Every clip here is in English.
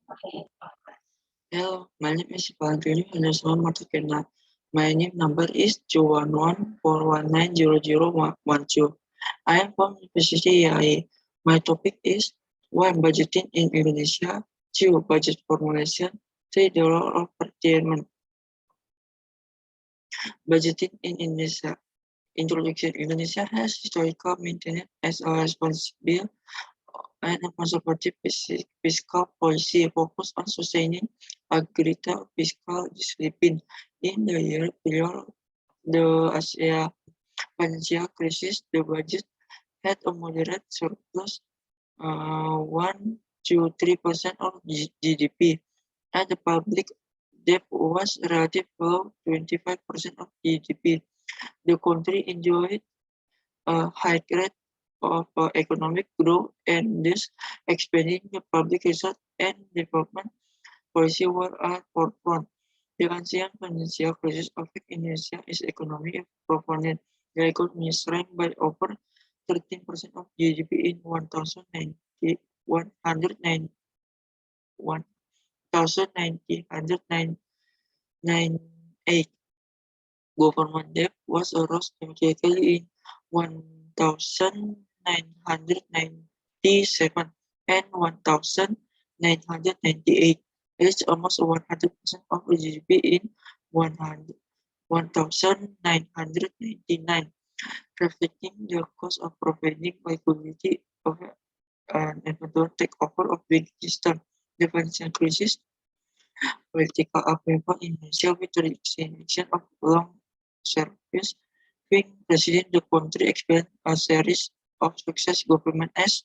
Hello, my name is Valentino Henderson Matakena. My name number is 21141900112. I am from University IAI. My topic is why budgeting in Indonesia, 2. Budget formulation, 3. The role of procurement. Budgeting in Indonesia. Introduction. Indonesia has historically maintained as a responsible and a conservative fiscal policy focused on sustaining a greater fiscal discipline. In the year prior the Asia financial crisis, the budget had a moderate surplus, 1 to 3% of GDP, and the public debt was relatively below 25% of GDP. The country enjoyed a high rate of economic growth, and this expanding the public research and development policy were at forefront. The ancient financial crisis affected Indonesia's economic performance. The economy shrank by over 13% of GDP in 1998. Government debt was rose immediately in 1997 and 1998. Reached almost 100% of GDP in 1999, reflecting the cost of providing liquidity of an eventual takeover of banking system. The financial crisis political upheaval in Indonesia with the resignation of long service Qing president. The country experienced a series of success government as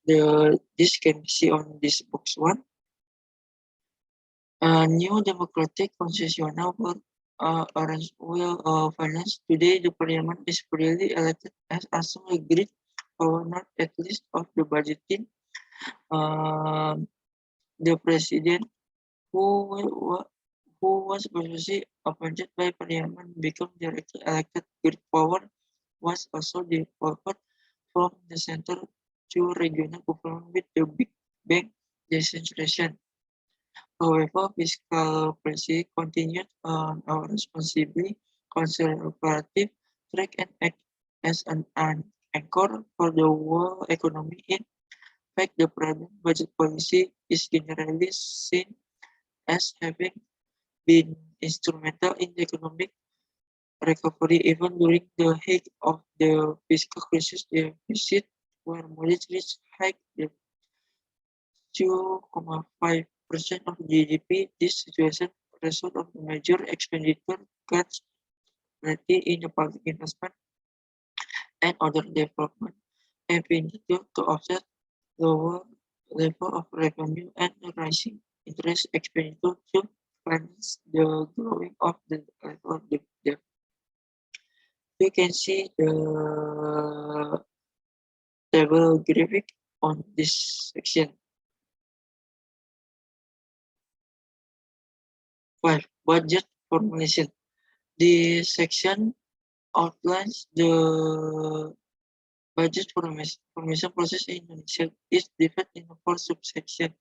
this can be seen on this box one. A new democratic constitutional arrangement will finance. Today, the parliament is freely elected as assembly great power, not at least of the budgeting. The president who was previously appointed by parliament become directly elected. Great power was also devolved from the center to regional government with the big bang decentralization. However, fiscal policy continued on a responsibly conservative track and act as an anchor for the world economy. In fact, the present budget policy is generally seen as having been instrumental in the economic recovery. Even during the height of the fiscal crisis, the deficit were moderately high, 2.5% of GDP. This situation result of the major expenditure cuts in the public investment and other development expenditure to offset lower level of revenue and rising interest expenditure to finance the growing of the level of the debt. You can see the table graphic on this section. 5. Budget formulation. This section outlines the budget formation process in Indonesia. Is divided into 4 subsections.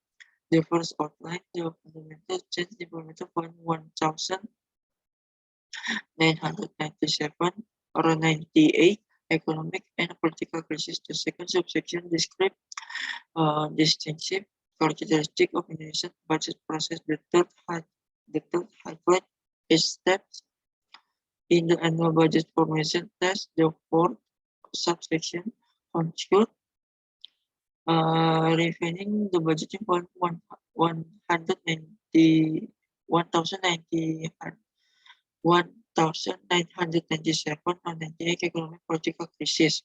The first outline the fundamental change implemented from 1997 or 98 economic and political crisis. The second subsection describes distinctive characteristic of Indonesian budget process. The third highlight is steps in the annual budget formation test. The fourth subsection conclude refining the budgeting for 1997 or 98 economic political crisis.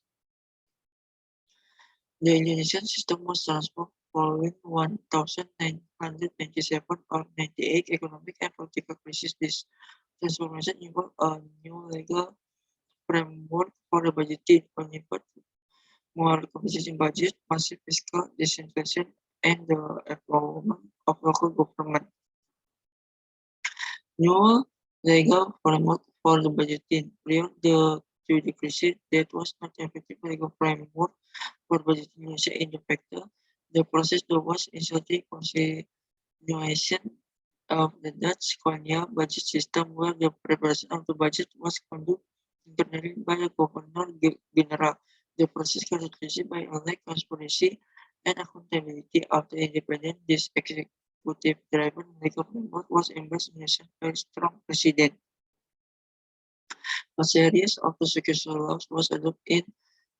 The Indonesian system was transformed following 1997 or 98 economic and political crisis. This transformation involved a new legal framework for the budgeting, more competition budget, massive fiscal decentralization, and the empowerment of local government. New legal framework for the budgeting. Prior to the crisis, that was not effective legal framework for budgeting Indonesia in the factor. The process was initially continuation of the Dutch colonial budget system, where the preparation of the budget was conducted internally by a governor-general. The process characterized by a lack of transparency and accountability of the independent. This executive-driven legal framework was embraced by a strong president. A series of successful laws was adopted in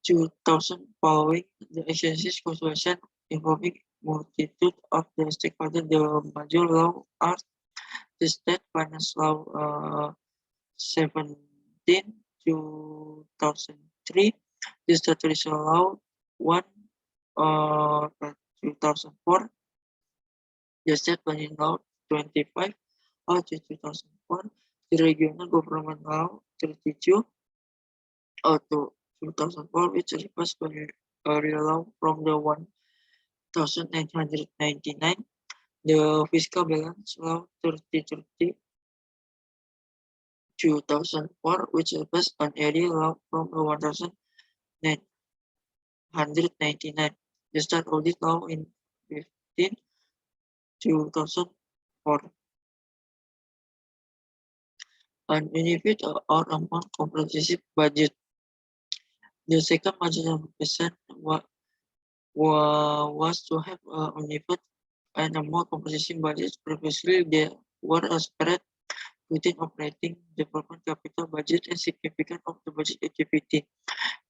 2000 following the agency's consultation involving multitude of the stakeholders. The major law are the State Finance Law 17 2003, the Statutory Law 1 2004, the State Planning Law 25 2004, the Regional Government Law 32 2004, which requires a law from the 1999, the Fiscal Balance Law 3030 2004, which replaced an area law from the 1999, the State Audit Law in 15 2004. An unified or amount comprehensive budget. The second major ambition was to have a unified and a more comprehensive budget. Previously, there were a spread within operating, development, capital budget, and significant of the budget activity.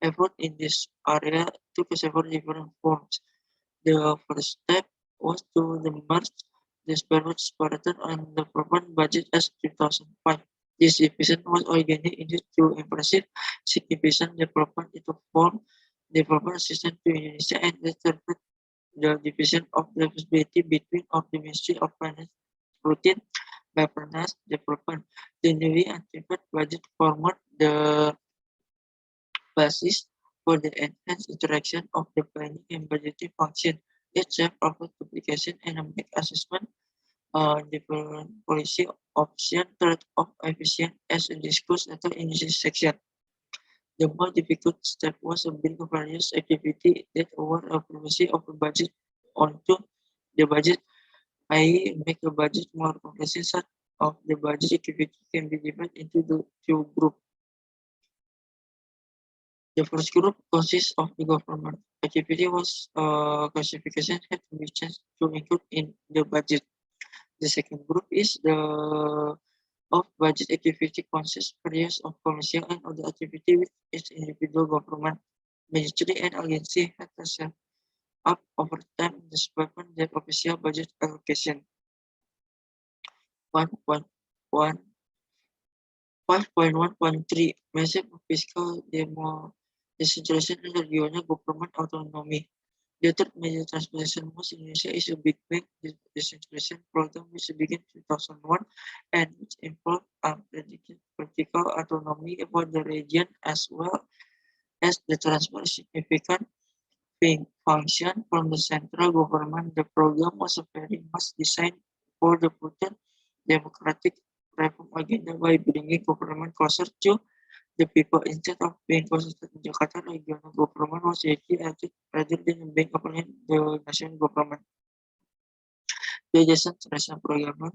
Effort in this area took several different forms. The first step was to merge the Spartan and development budget as 2005. This division was organized into two impressive significant development into form development assistance to Indonesia and the division of responsibility between of the Ministry of Finance routine Bappenas development. The newly activated budget format the basis for the enhanced interaction of the planning and budgeting function. It serves offers publication and make assessment different policy option trade-off efficient as discussed later in this section. The more difficult step was to bring various activities that were a primacy of the budget onto the budget, i.e. make the budget more comprehensive. Such of the budget activity can be divided into the two groups. The first group consists of the government activity was classification had to be changed to include in the budget. The second group is the of budget activity consists areas of commercial and other activity with each individual government, ministry and agency had to set up over time the development their official budget allocation. 5.1.3 Massive fiscal decentralization and regional government autonomy. The third major transformation was Indonesia is a big bang decentralization program which began in 2001 and which involved unprecedented political autonomy for the region as well as the transfer of significant function from the central government. The program was very much designed for the Putin democratic reform agenda by bringing government closer to the people. Instead of being concentrated in Jakarta, regional government was actually acted rather than being appointed the national government. The decentralization program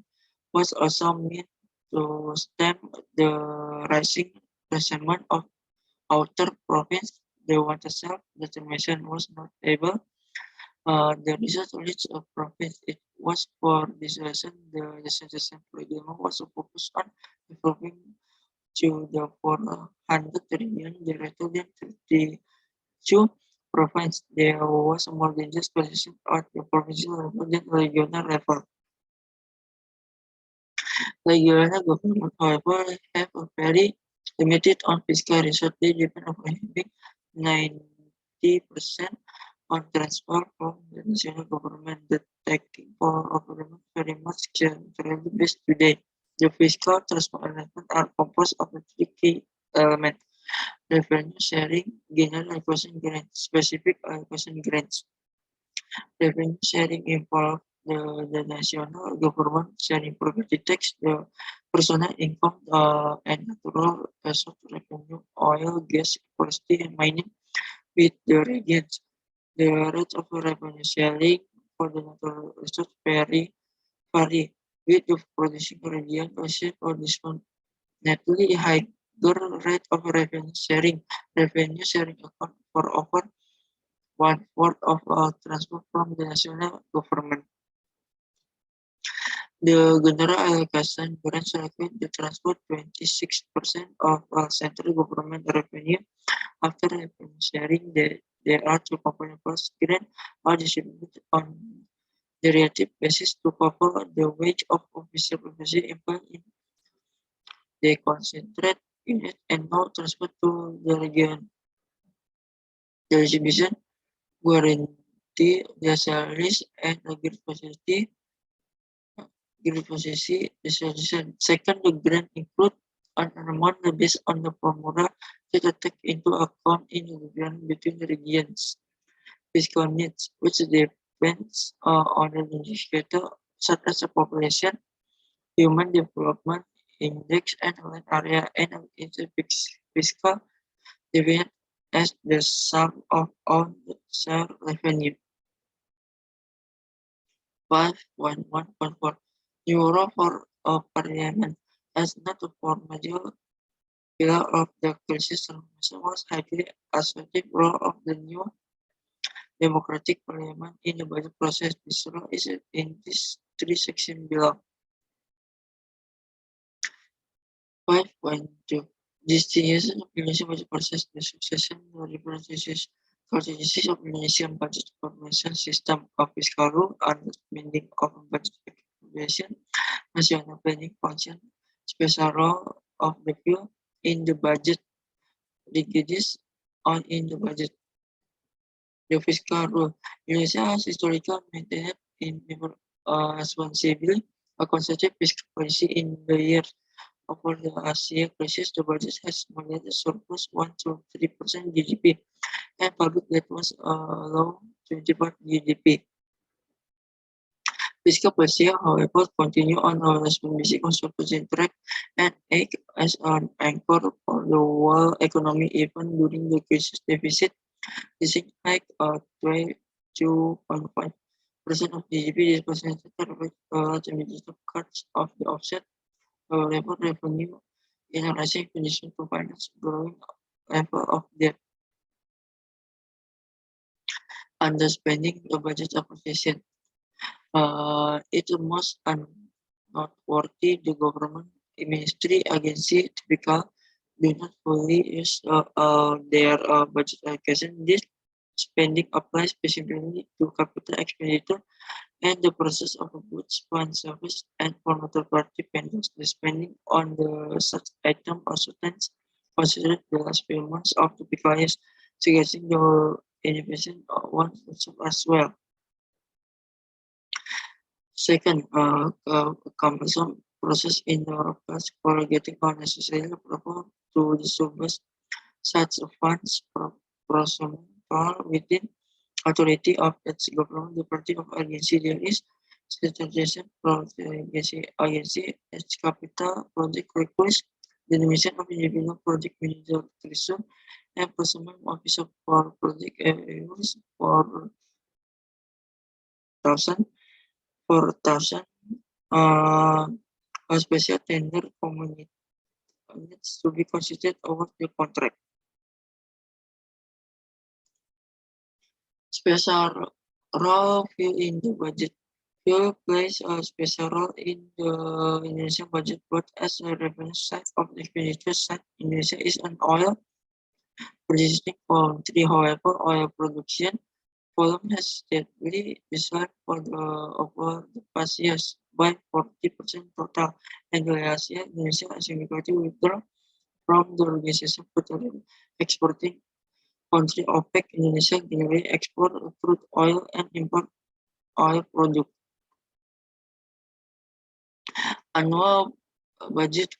was also meant to stem the rising resentment of outer province. The one self-determination was not able. The result reached a province. It was for this reason the decentralization program was focused on developing to the 400 region rather than 32 provinces. There was more than just position at the provincial level than regional level. Regional government, however, have a very limited on fiscal resource. They depend on having 90% on transfer from the national government. The taking power of government very much centrally based today. The fiscal transfer arrangements are composed of three key elements: revenue sharing, general allocation grants, specific allocation grants. Revenue sharing involves the national government sharing property tax, the personal income, and natural resource revenue, oil, gas, forestry, and mining with the regions. The rate of revenue sharing for the natural resource vary, with the producing region receive a disproportionately higher rate of revenue sharing. Revenue sharing account for over one-fourth of all transport from the national government. The general allocation grants allocate the transport 26% of all central government revenue. After revenue sharing, there are two component first. Grants are distributed on the relative basis to cover the wage of official profession employed in the concentrate unit and now transferred to the region. The distribution guarantee their salaries and a good position. Second, the grant include an amount based on the formula that take into account in the grant between the regions. Fiscal needs, which depends on an indicator such as the population, human development index, and land area, and its fiscal deviation as the sum of all the share revenue. 5.1.4 Euro for Parliament as not a major pillar of the crisis transformation was highly associated role of the new democratic parliament in the budget process. This role is in this three sections below. 5.2 Distribution of Indonesian budget process, the succession, the representations, strategies of Indonesian budget formation system of fiscal rule, understanding of budget evaluation, national planning function, special role of the view in the budget liquidities on in the budget. The fiscal rule. Indonesia has historically maintained in responsibly a conservative fiscal policy in the years over the Asia crisis. The budget has moderated surplus 1 to 3% GDP, and public debt was low 20% GDP. Fiscal policy, however, continue on a responsibility conservative track and act as an anchor for the world economy even during the crisis. Deficit is like 2.5% of GDP. This percentage reflects the cuts of the offset level revenue in a rising condition to finance growing level of debt. Underspending the budget appropriation. It most noteworthy the government ministry agency typical do not fully use their budget allocation. This spending applies specifically to capital expenditure and the process of goods, fund service, and for third-party vendors. The spending on the such item also tends considered the last few months of the fiscal year, suggesting the innovation one as well. Second, cumbersome process in the past for getting unnecessary approval to disburse such funds from within authority of its government. The party of agency there is standardization from the agency its capital project request, the mission of individual project manager creation, and personnel officer for project areas for 4,000 a special tender community needs to be considered over the contract. Special role fill in the budget. Fuel plays a special role in the Indonesian budget, both as a revenue side of the expenditure side. Indonesia is an oil producing country. However, oil production volume has steadily declined over the past years by 40% total, and last year Indonesia significantly withdrew from the organization petroleum exporting country OPEC. Indonesia generally export crude oil and import oil products. Annual budget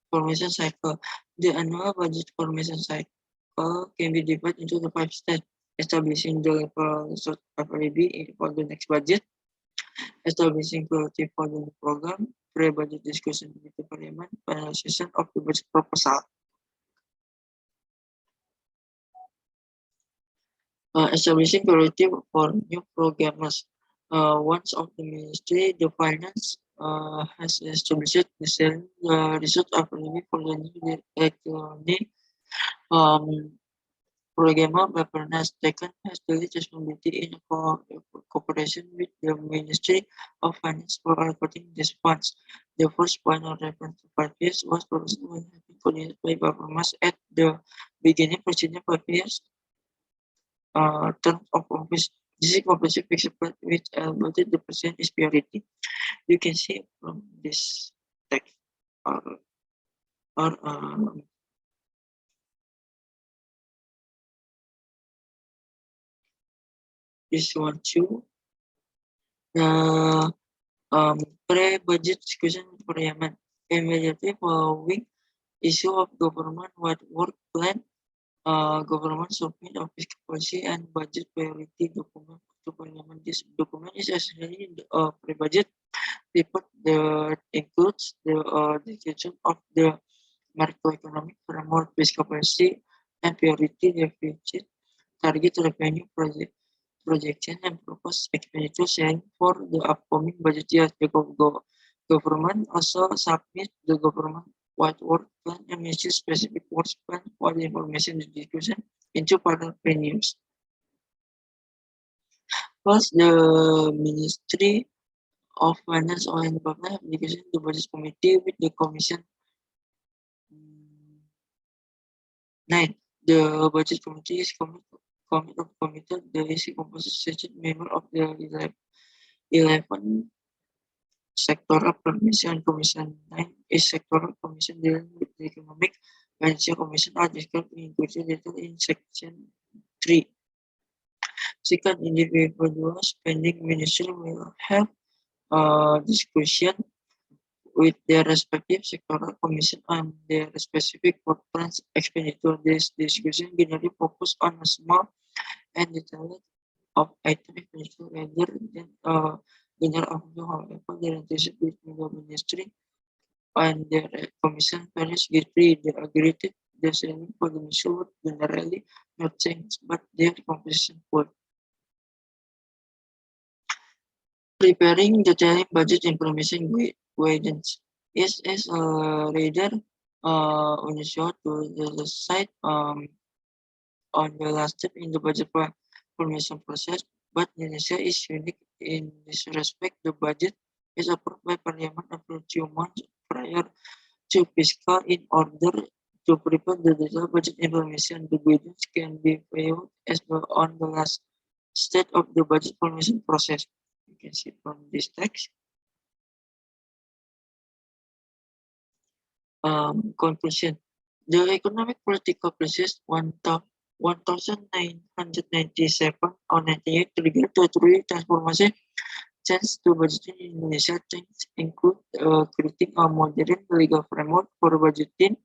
formation cycle. The annual budget formation cycle can be divided into the 5 steps. Establishing the level of FRB for the next budget, establishing priority for the new program, pre-budget discussion with the parliament, finalization of the budget proposal. establishing priority for new programmers. Once of the Ministry, the Finance has established the result of review for the new electronic programmer has taken has the responsibility in cooperation with the Ministry of Finance for allocating these funds. The first final reference to 5 years was proposed when having coordinated by Bapamas at the beginning preceding 5 years term of office. This is comprehensive fixed plan which elaborated the percent is priority. You can see from this text or this one too. Pre-budget discussion Parliament immediately following issue of government-wide work plan, government submit official policy and budget priority document to Parliament. This document is essentially a pre-budget report that includes the description of the macroeconomic framework, fiscal policy, and priority deficit, target revenue projection, and proposed expenditure sharing for the upcoming budget year. The government also submit the government-wide work plan and ministry specific work plan for the information distribution into partner venues. First, the Ministry of Finance and Public Application the Budget Committee with the Commission. 9. The Budget Committee is committed the composition member of the 11 sectoral commission. Commission 9 is sectoral commission dealing with the economic financial commission are described in detail in section 3. Second, individual spending ministry will have discussion with their respective sectoral commission on their specific plans expenditure. This discussion generally focus on a small and detailed of item expenditure rather than general overview. However, the relationship between the ministry and their commission varies greatly. The agreed design for the ministry would generally not change, but their composition would. Preparing detailed budget information guidance is rather unusual to the site on the last step in the budget formation process, but Indonesia is unique in this respect. The budget is approved by Parliament a few months prior to fiscal in order to prepare the detailed budget information. The guidance can be viewed as on the last step of the budget formation process. You can see from this text. Conclusion. The economic political crisis 1997 or 98 triggered the three transformation change to budgeting in Indonesia. Change include creating a modern legal framework for budgeting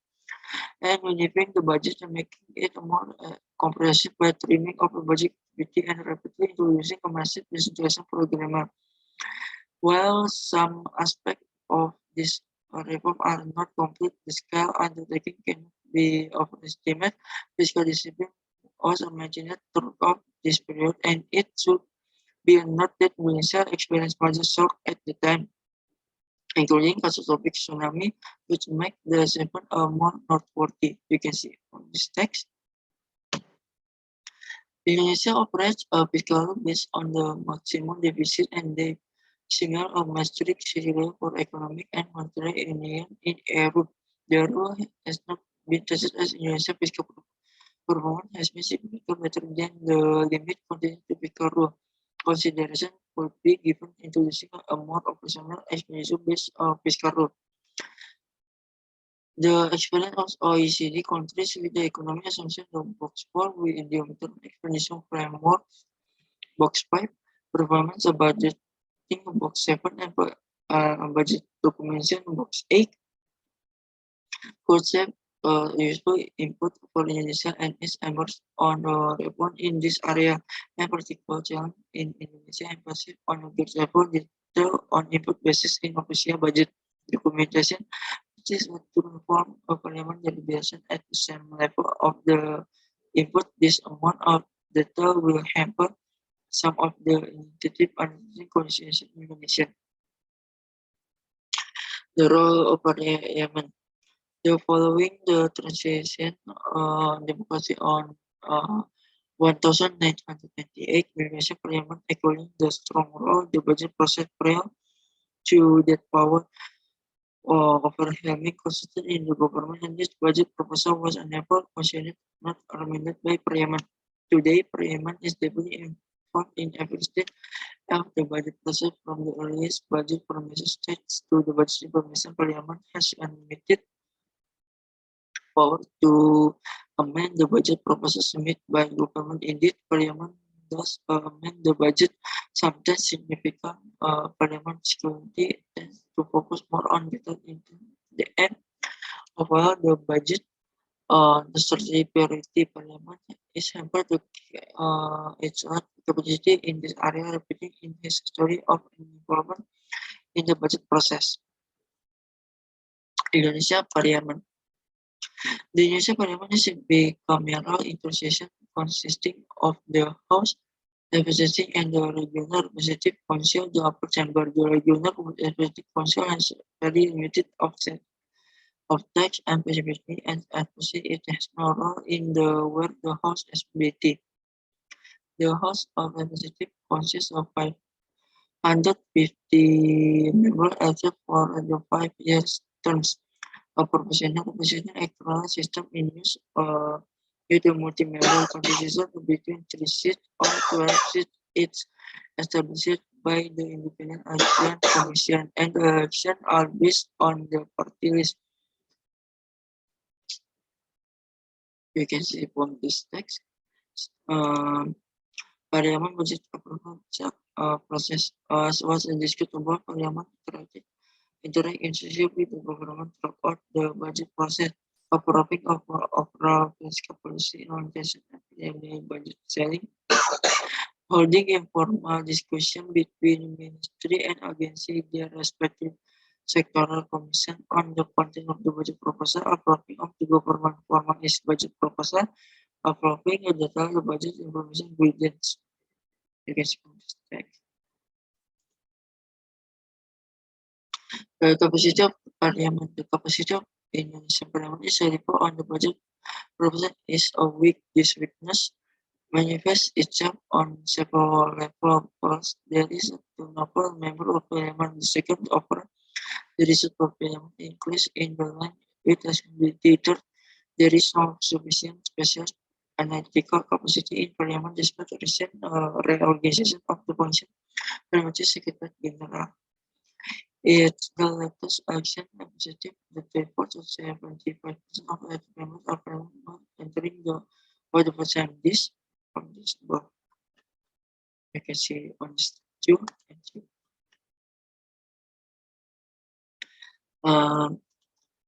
and unifying the budget and making it more comprehensive by trimming of the budget activity and rapidly introducing a massive decentralization program. While some aspects of this reform are not complete, the scale undertaking can be overestimated. Fiscal discipline was maintained throughout this period, and it should be noted that Indonesia experienced major shock at the time, including catastrophic tsunami, which make the event more noteworthy. You can see from this text. Indonesia operates a fiscal based on the maximum deficit and the signal of Maastricht Treaty for Economic and Monetary Union in EU. The rule has not been tested as Indonesia fiscal performance has been significantly better than the limit contained to fiscal rule. Consideration would be given introducing a more operational expenditure-based fiscal rule. The experience of OECD countries with the economic assumption of box 4 with the midterm expenditure framework box 5, performance of budgeting box 7 and budget documentation box 8 could save useful input for Indonesia and its members on reform in this area, and particular challenge in Indonesia emphasis on a good level detail on input basis in official budget documentation. This is to reform of Parliament deliberation at the same level of the input. This amount of data will hamper some of the initiative and constitution in Indonesia. The role of Parliament. The following the transition democracy on 1998, Indonesia Parliament equaling the strong role the budget process prior to that power overwhelming consistent in the government, and this budget proposal was unable questioned, not amended by Parliament. Today, Parliament is deeply involved in every stage of the budget process, from the earliest budget formation stage to the budget implementation. Parliament has unlimited power to amend the budget proposal submitted by government. Indeed, Parliament does amend the budget, sometimes significant Parliament security tends to focus more on detail into the end. Overall, the budget, the strategic priority Parliament is hampered to its own capacity in this area, repeating in his story of involvement in the budget process. Indonesia Parliament. The Indonesia Parliament is a bicameral institution consisting of the House, Representative, and the Regional Representative Council, the upper chamber. The Regional Representative Council has very limited offset of tax and participation, and advocacy it has no role in the where the House SBT. The House of Representatives consists of 550 members elected for the 5 years terms. A proportional electoral system in use with a multi-member constitution between 3 seats or 12 seats. It's established by the Independent Election Commission, and the elections are based on the party list. You can see from this text. Parliament budget approval process was discussed about Parliament interact institution with the government throughout the budget process, approving of overall fiscal policy orientation and budget setting, holding informal discussion between ministry and agency their respective sectoral commission on the content of the budget proposal, approving of the government formal budget proposal, approving a detailed budget information guidance. You can see this text. The capacity of Parliament. The capacity of Indonesian Parliament is a report on the budget proposal is a weak. This weakness manifests itself on several levels. First, there is a two-number member of Parliament. The second, over the result of Parliament increase in the line with responsibility. Third, there is no sufficient special analytical capacity in Parliament despite recent reorganization of the function. Parliamentary Secretary General. It's the latest action representative that reports of 75% of elected members of Parliament entering the Board of Assemblies from this book. You can see on this two and two.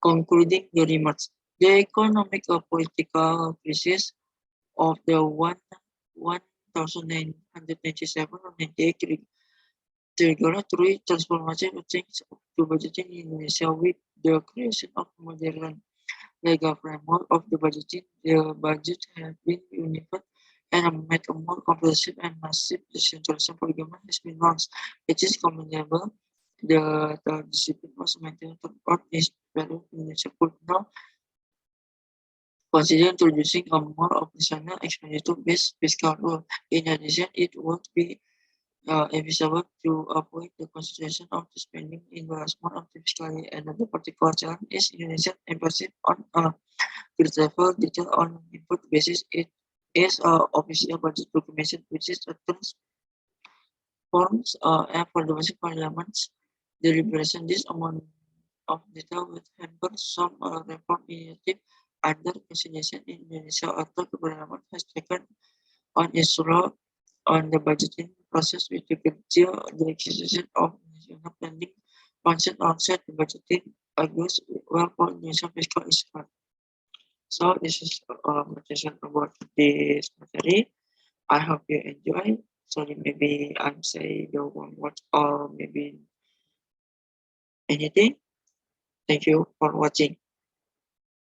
Concluding the remarks, the economic or political crisis of the 1997-98 triggered through transformative change to budgeting in Indonesia with the creation of modern legal framework of the budgeting. The budget has been unified and made a more comprehensive and massive decentralization for government has been launched. It is commendable. The discipline was maintained throughout this period. Indonesia could now consider introducing a more operational expenditure-based fiscal rule. In addition, it would be advisable to avoid the concentration of the spending in the small of the fiscal year. Another particular challenge is Indonesian emphasis on grid level detail on input basis. It is official budget documentation, which is a transforms and for domestic parliaments deliberation. This amount of data will hamper some reform initiative under consideration in Indonesia. Although the parliament has taken on its role on the budgeting process with the execution of national planning function outside the budgeting argues well for Indonesian fiscal is hard. So this is presentation about this material. I hope you enjoy. Sorry, maybe I'm saying the one word or maybe anything. Thank you for watching.